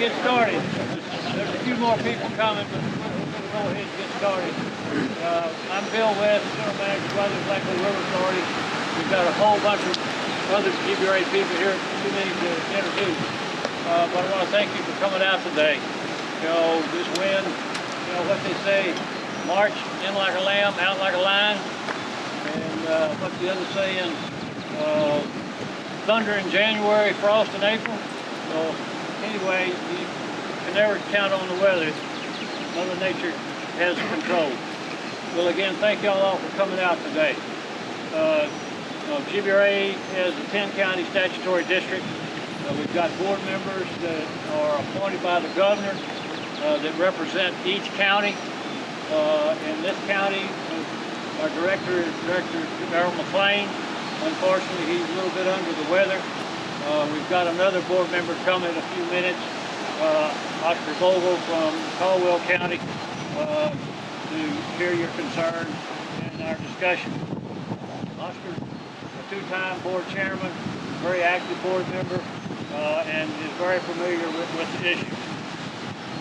get started. There's a few more people coming, but we're going to go ahead and get started. I'm Bill West, General Manager of Weather Blackwood River Authority. We've got a whole bunch of other GBRA people here, too many to introduce. But I want to thank you for coming out today. You know, this wind, you know what they say, march in like a lamb, out like a lion. And what's the other saying? Thunder in January, frost in April. So anyway, you can never count on the weather. Mother Nature has control. Well, again, thank y'all all for coming out today. GBRA has a 10-county statutory district. We've got board members that are appointed by the governor that represent each county. In this county, our director is Director Darrell McLean. Unfortunately, he's a little bit under the weather. We've got another board member coming in a few minutes, Oscar Vogel from Caldwell County, to hear your concerns and our discussion. Oscar, a two-time board chairman, very active board member, and is very familiar with the issues.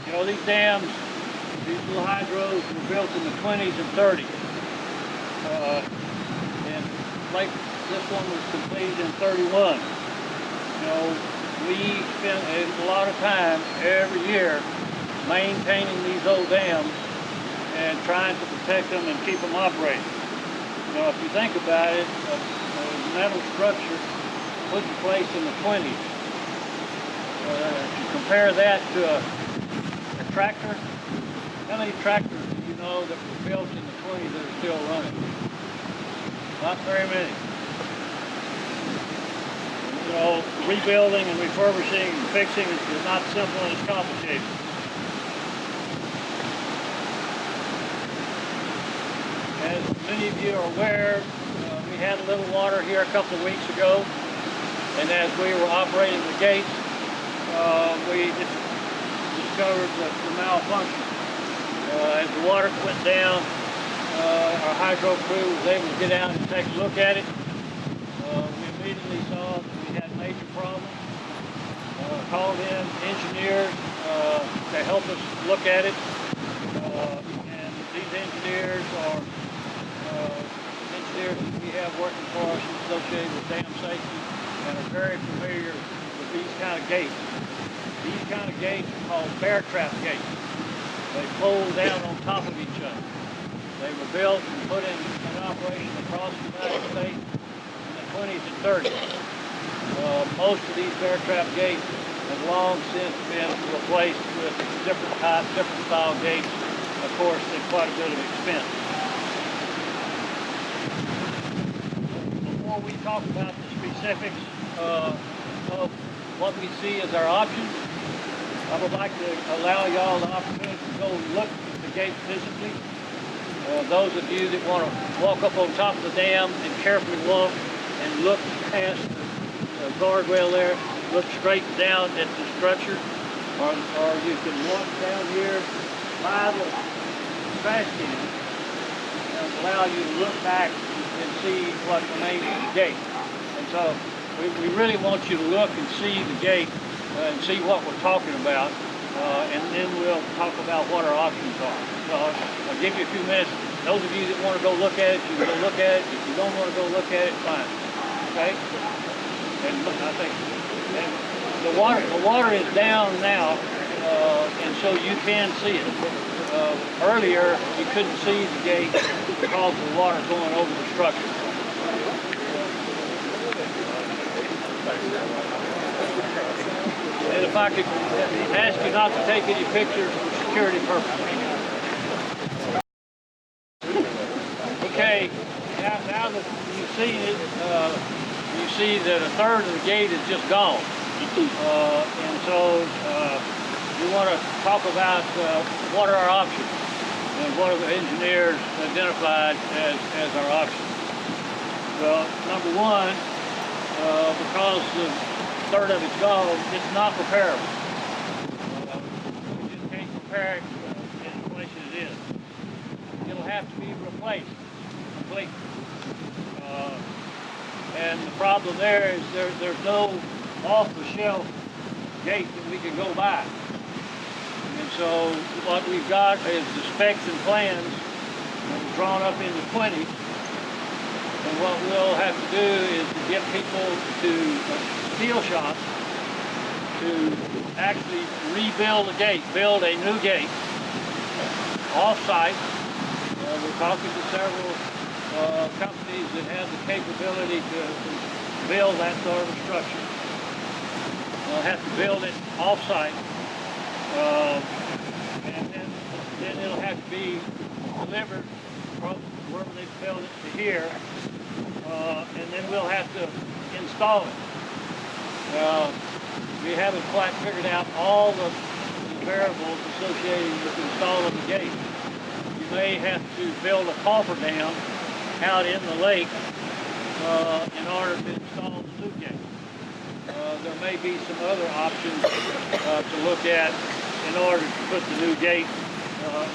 You know, these dams, these little hydros were built in the 20s and 30s. And like this one was completed in 31. You know, we spend a lot of time every year maintaining these old dams and trying to protect them and keep them operating. You know, if you think about it, a metal structure put in place in the 20s. If you compare that to a tractor, how many tractors do you know that were built in the 20s that are still running? Not very many. You know, rebuilding and refurbishing and fixing is not simple and it's complicated. As many of you are aware, we had a little water here a couple of weeks ago, and as we were operating the gates, we discovered the malfunction. As the water went down, our hydro crew was able to get out and take a look at it. We immediately saw that we had major problems. Called in engineers to help us look at it. And these engineers are engineers that we have working for us associated with dam safety and are very familiar with these kind of gates. These kind of gates are called bear trap gates. They fold down on top of each other. They were built and put in operation across the United States in the 20s and 30s. Most of these bear trap gates have long since been replaced with different type, different style gates, of course, at quite a bit of expense. Before we talk about the specifics of what we see as our options, I would like to allow y'all the opportunity to go look at the gate physically. Those of you that want to walk up on top of the dam and carefully walk and look past the guardrail there, look straight down at the structure, or you can walk down here by the trash can and allow you to look back and see what remains of the gate. And so we really want you to look and see the gate and see what we're talking about, and then we'll talk about what our options are. So I'll give you a few minutes. Those of you that want to go look at it, you can go look at it. If you don't want to go look at it, fine. Okay? And I think the water is down now, and so you can see it. Earlier, you couldn't see the gate because of the water going over the structure. And if I could ask you not to take any pictures for security purposes. Okay, now that you've seen it, you see that a third of the gate is just gone. And so we want to talk about what are our options and what are the engineers identified as our options. Well, number one, because the third of it's gone, it's not repairable. We just can't repair it in the place it is. It'll have to be replaced completely. And the problem there is there's no off-the-shelf gate that we can go buy. And so what we've got is the specs and plans drawn up in the 20s. And what we'll have to do is to get people to steel shops to actually rebuild the gate, build a new gate off-site. We're talking to several companies that have the capability to build that sort of structure. They'll have to build it off-site, and then it'll have to be delivered from wherever they build it to here, and then we'll have to install it. We haven't quite figured out all the variables associated with installing the gate. You may have to build a coffer dam out in the lake in order to install the new gate. There may be some other options to look at in order to put the new gate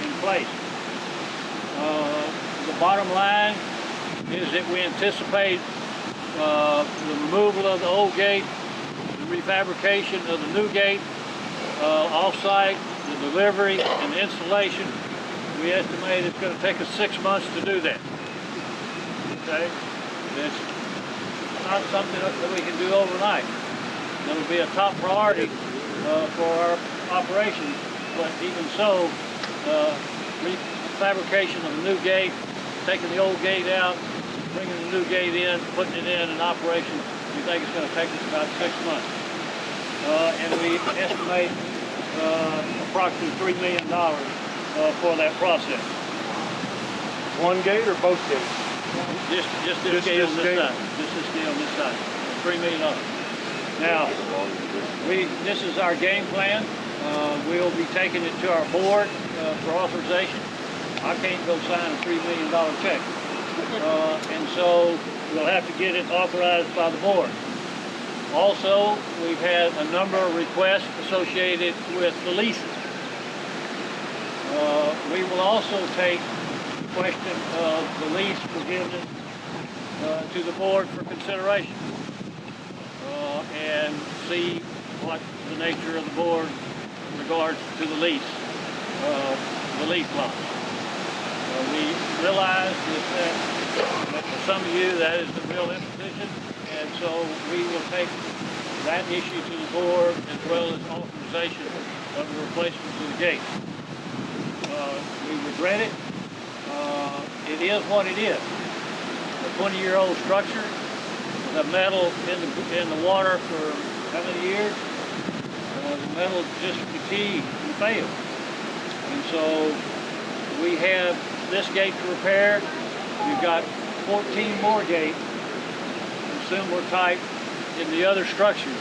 in place. The bottom line is that we anticipate the removal of the old gate, the refabrication of the new gate, off-site, the delivery, and the installation. We estimate it's going to take us 6 months to do that. Okay? It's not something that we can do overnight. It'll be a top priority for our operations, but even so, refabrication of the new gate, taking the old gate out, bringing the new gate in, putting it in operation, we think it's going to take us about 6 months. And we estimate approximately $3 million for that process. One gate or both gates? Just this gate on this side. Just this gate on this side. $3 million. Now, this is our game plan. We'll be taking it to our board for authorization. I can't go sign a $3 million check. And so we'll have to get it authorized by the board. Also, we've had a number of requests associated with the leases. We will also take the question of the lease forgiveness to the board for consideration and see what the nature of the board regards to the lease lot. We realize that for some of you that is the real imposition, and so we will take that issue to the board as well as authorization of the replacement to the gate. We regret it. It is what it is. A 20-year-old structure with a metal in the water for how many years? The metal just fatigued and failed. And so we have this gate to repair. We've got 14 more gates of similar type in the other structures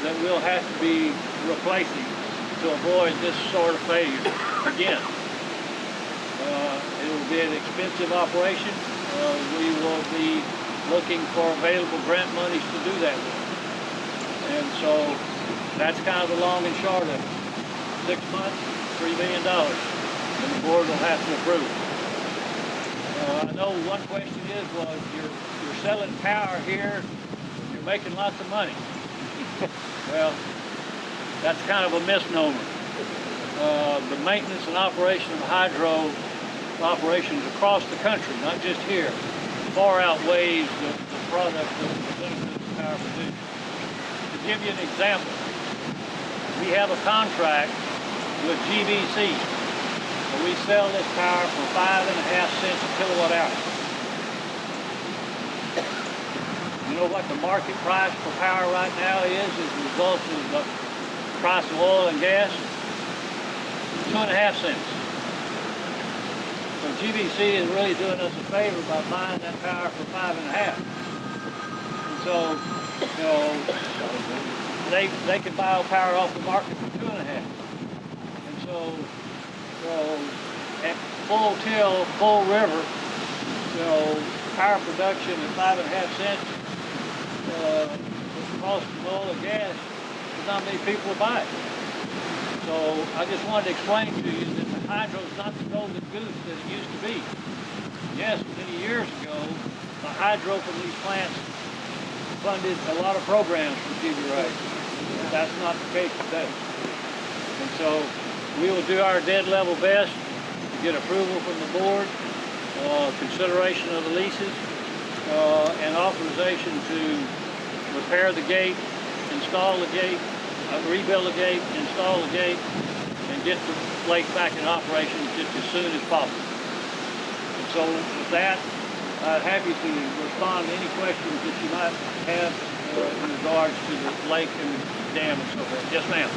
that we'll have to be replacing to avoid this sort of failure again. It will be an expensive operation. We will be looking for available grant monies to do that with. And so that's kind of the long and short of it. 6 months, $3 million, and the board will have to approve. I know one question is, well, you're selling power here, you're making lots of money. Well, that's kind of a misnomer. The maintenance and operation of hydro operations across the country, not just here, far outweighs the product of the benefits of power produced. To give you an example, we have a contract with GBC. We sell this power for 5.5 cents a kilowatt hour. You know what the market price for power right now is as a result of the price of oil and gas? 2.5 cents. So GBC is really doing us a favor by buying that power for 5.5. And so, you know, they can buy power off the market for 2.5. And so at full till, full river, you know, power production at 5.5 cents, with the cost of oil and gas, there's not many people will buy it. So I just wanted to explain to you that the hydro is not the golden goose that it used to be. Yes, many years ago, the hydro from these plants funded a lot of programs for TV rights. That's not the case today. And so We will do our dead level best to get approval from the board, consideration of the leases, and authorization to repair the gate, install the gate, rebuild the gate, install the gate, and get the lake back in operation just as soon as possible. And so with that, I'd happy to respond to any questions that you might have in regards to the lake and the dam and so forth. Yes, ma'am.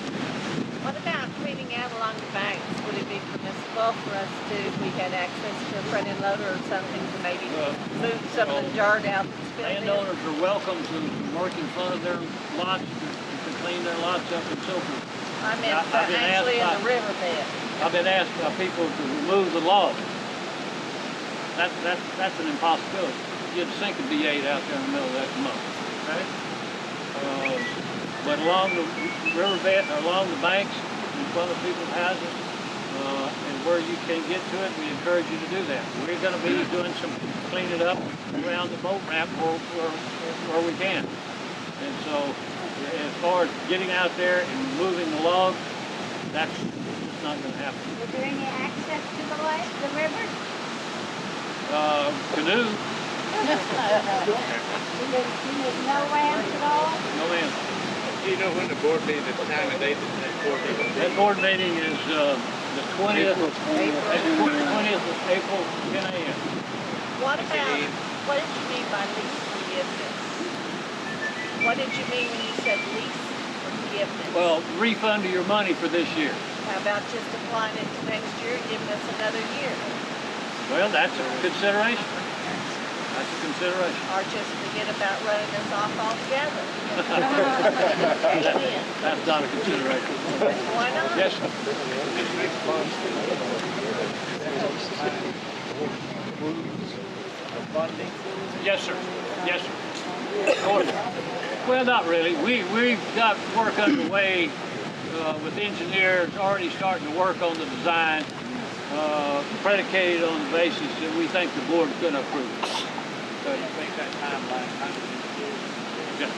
What about cleaning out along the banks? Would it be permissible for us to, if we had access to a front end loader or something, to maybe move some of the dirt out that's filled in? Landowners are welcome to work in front of their lots to clean their lots up and so forth. I meant actually in the riverbed. I've been asked by people to remove the log. That's an impossibility. You'd sink a V8 out there in the middle of that month. Okay? But along the riverbed, or along the banks, in front of people's houses, and where you can get to it, we encourage you to do that. We're going to be doing some cleaning up around the boat ramp where we can. And so, as far as getting out there and removing the log, that's just not going to happen. Is there any access to the lake, the river? Canoe? There's no ramps at all? No, ma'am. Do you know when the board meeting, the time and date that board meeting? That board meeting is the 20th, April 20th of April, 10 a.m. What did you mean by lease forgiveness? What did you mean when you said lease forgiveness? Well, refund of your money for this year. How about just applying it to next year and giving us another year? Well, that's a consideration. That's a consideration. Or just forget about running us off altogether? That's not a consideration. Why not? Yes, sir. Yes, sir. Yes, sir. Well, not really. We've got work underway with engineers already starting to work on the design, predicated on the basis that we think the board's going to approve it. So you think that timeline kind of Yeah.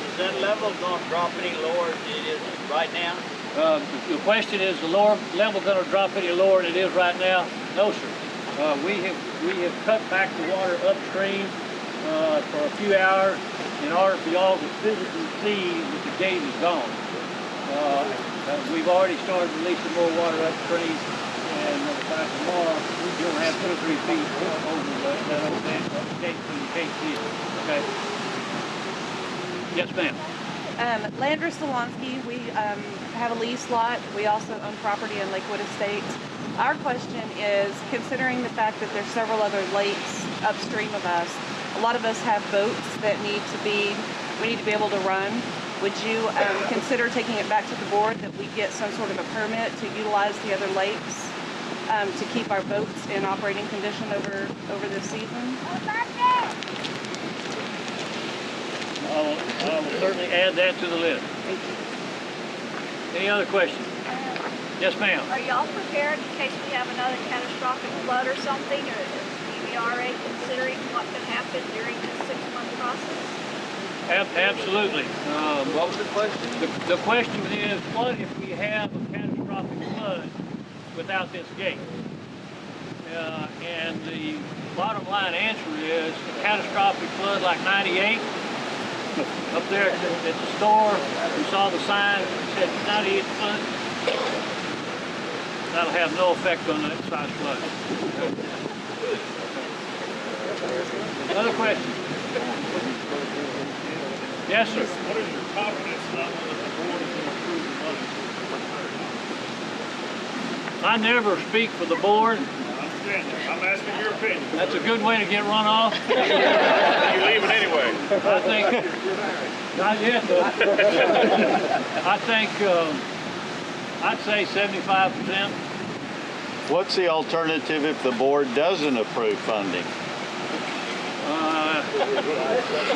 Is that level going to drop any lower than it is right now? The question is, the level going to drop any lower than it is right now? No, sir. We have cut back the water upstream for a few hours in order for y'all to physically see that the gate is gone. We've already started releasing more water upstream, and by tomorrow you'll have 2 or 3 feet over that old gate so you can't see it. Okay. Yes, ma'am. Landry Solonsky, we have a lease lot. We also own property in Lakewood Estates. Our question is, considering the fact that there's several other lakes upstream of us, a lot of us have boats that we need to be able to run. Would you consider taking it back to the board that we get some sort of a permit to utilize the other lakes to keep our boats in operating condition over this season? I will certainly add that to the list. Thank you. Any other questions? Yes, ma'am. Are y'all prepared in case we have another catastrophic flood or something? Or is DVRA considering what could happen during this 6-month process? Absolutely. What was the question? The question is, what if we have a catastrophic flood without this gate? And the bottom line answer is a catastrophic flood like '98. Up there at the store, we saw the sign that said 98 flood. That'll have no effect on that size flood. Another question? Yes, sir. What is your confidence level that the board is going to approve the money? I never speak for the board. I understand that. I'm asking your opinion. That's a good way to get run off. You're leaving anyway. I think, not yet though. I think, I'd say 75%. What's the alternative if the board doesn't approve funding?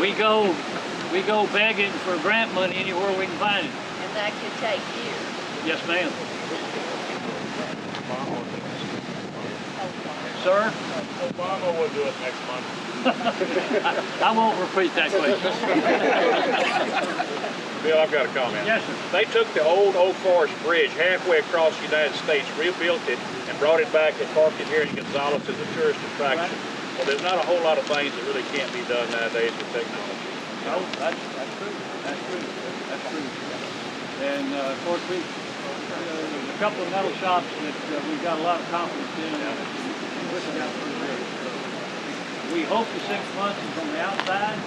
We go begging for grant money anywhere we can find it. And that could take years. Yes, ma'am. Sir? Obama will do it next month. I won't repeat that question. Bill, I've got a comment. Yes, sir. They took the old Oak Forest Bridge halfway across the United States, rebuilt it, and brought it back and parked it here in Gonzales as a tourist attraction. Well, there's not a whole lot of things that really can't be done nowadays with technology. No, that's true. That's true. That's true. And of course, there's a couple of metal shops that we've got a lot of confidence in. Pushing out pretty big. We hope the 6 months is on the outside,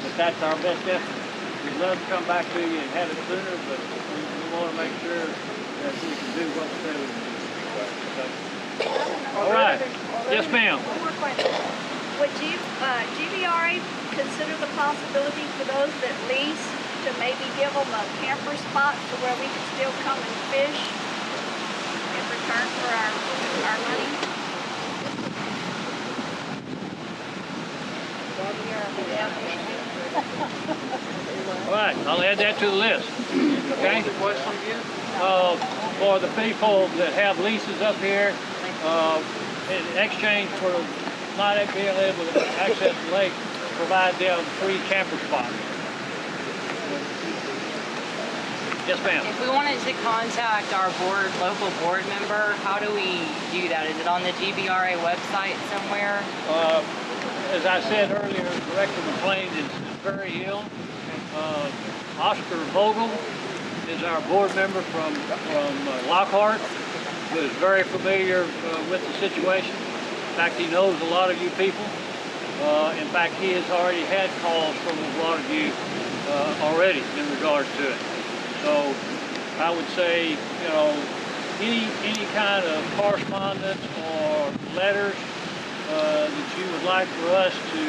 but that's our best estimate. We'd love to come back to you and have it sooner, but we want to make sure that we can do what we say we can do. All right. Yes, ma'am. One more question. Would GVRA consider the possibility for those that lease to maybe give them a camper spot to where we could still come and fish in return for our money? All right, I'll add that to the list. Okay? For the people that have leases up here, in exchange for not being able to access the lake, provide them free camper spots. Yes, ma'am. If we wanted to contact our local board member, how do we do that? Is it on the GBRA website somewhere? As I said earlier, Director McLean is very ill. Oscar Vogel is our board member from Lockhart, who is very familiar with the situation. In fact, he knows a lot of you people. In fact, he has already had calls from a lot of you already in regards to it. So I would say, you know, any kind of correspondence or letters that you would like for us to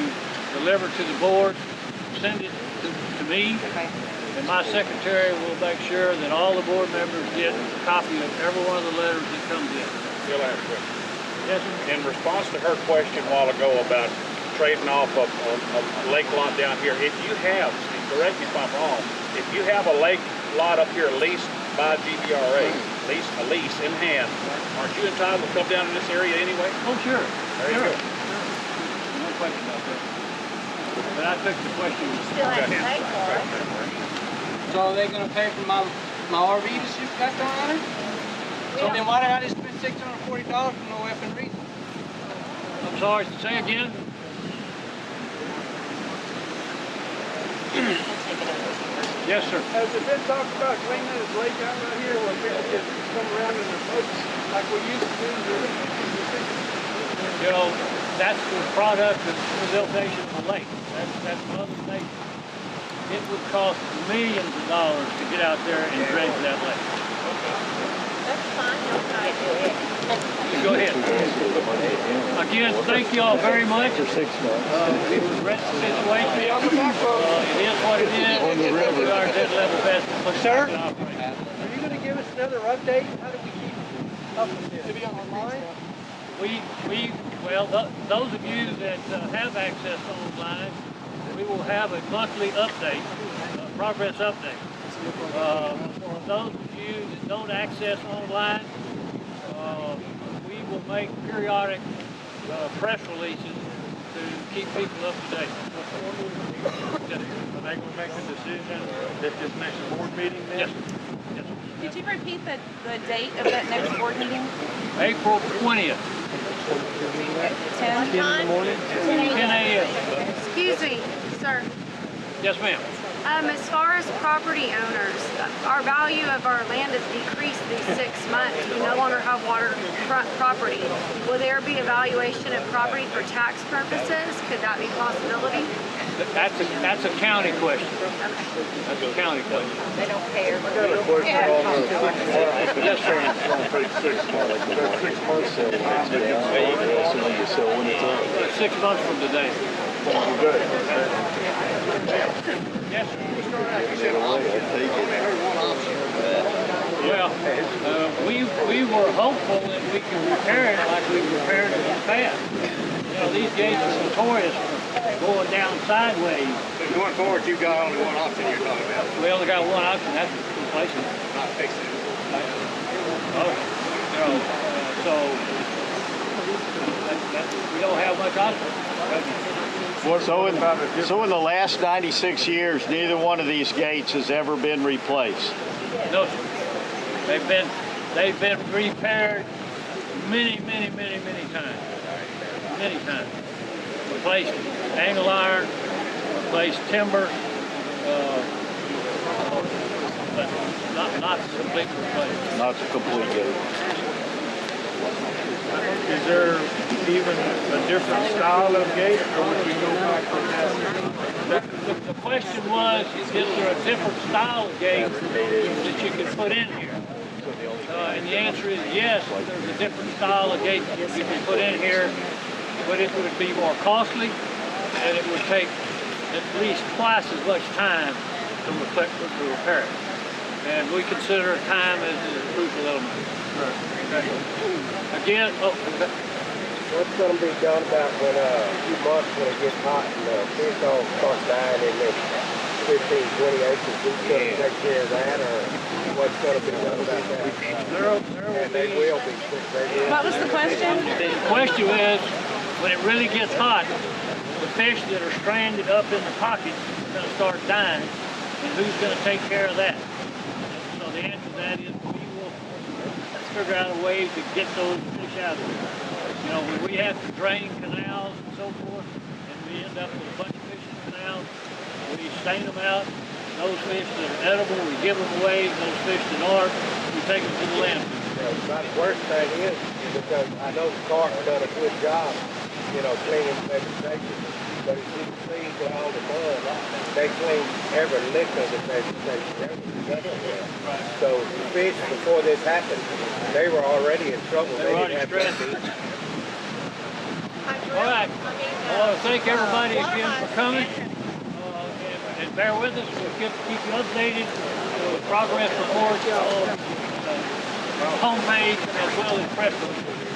deliver to the board, send it to me. Okay. And my secretary will make sure that all the board members get a copy of every one of the letters that comes in. Bill, I have a question. Yes, sir. In response to her question a while ago about trading off a lake lot down here, if you have, correct me if I'm wrong, if you have a lake lot up here leased by GBRA, a lease in hand, aren't you entitled to come down in this area anyway? Oh, sure. There you go. No question about that. But I took the question. Still have to pay for it. So are they gonna pay for my RV to shoot back on it? So then why did I just spend $640 for no effing reason? I'm sorry, say again? Yes, sir. Has it been talked about cleaning this lake out right here where people just come around in their boats like we used to do in the 50s? You know, that's the product of rehabilitation of the lake. That's Mother Nature. It would cost millions of dollars to get out there and dredge that lake. That's fine, no idea. Go ahead. Again, thank you all very much. For 6 months. We regret the situation. It is what it is. We are dead level best. Sir? Are you gonna give us another update? How do we keep up with this? To be online? Well, those of you that have access online, we will have a monthly update, progress update. For those of you that don't access online, we will make periodic press releases to keep people up to date. Are they going to make a decision at this next board meeting then? Yes. Yes. Could you repeat the date of that next board meeting? April 20th, 10? 10 a.m. Excuse me, sir. Yes, ma'am. As far as property owners, our value of our land has decreased these 6 months. We no longer have waterfront property. Will there be evaluation of property for tax purposes? Could that be a possibility? That's a county question. That's a county question. They don't care. I got a question on Yes, sir. on page 6. That 6 months sale, when it's up. 6 months from today. Yes, sir. Well, we were hopeful that we could repair it like we repaired it in the past. You know, these gates are notorious for going down sideways. So going forward, you've got only one option you're talking about, We only got one option, that's replacing it. not fixing it. So We don't have much option. So in the last 96 years, neither one of these gates has ever been replaced. No, sir. They've been repaired many times. Many times. Replaced angle iron, replaced timber, but not completely replaced. Not the complete gate. Is there even a different style of gate, or would we go back on that? The question was, is there a different style of gate that you can put in here? And the answer is yes, there's a different style of gate that you can put in here, but it would be more costly, and it would take at least twice as much time to repair it. And we consider time as a crucial element. Again, what's going to be done about when a few months when it gets hot and fish all start dying in this 15, 20 acres? Who's going to take care of that, or what's going to be done about that? They will be. What was the question? The question is, when it really gets hot, the fish that are stranded up in the pockets are going to start dying, and who's going to take care of that? So the answer to that is we will figure out a way to get those fish out of there. You know, when we have to drain canals and so forth, and we end up with a bunch of fish in canals, we stain them out. Those fish that are edible, we give them away. Those fish that aren't, we take them to the landfill. The worst thing is because I know the cart's done a good job, cleaning vegetation, but as you can see with all the mud, they clean every lick of the vegetation. So the fish, before this happened, they were already in trouble. They were already stressed. All right. I want to thank everybody again for coming. And bear with us. We'll keep you updated with progress reports on our homepage as well as press releases.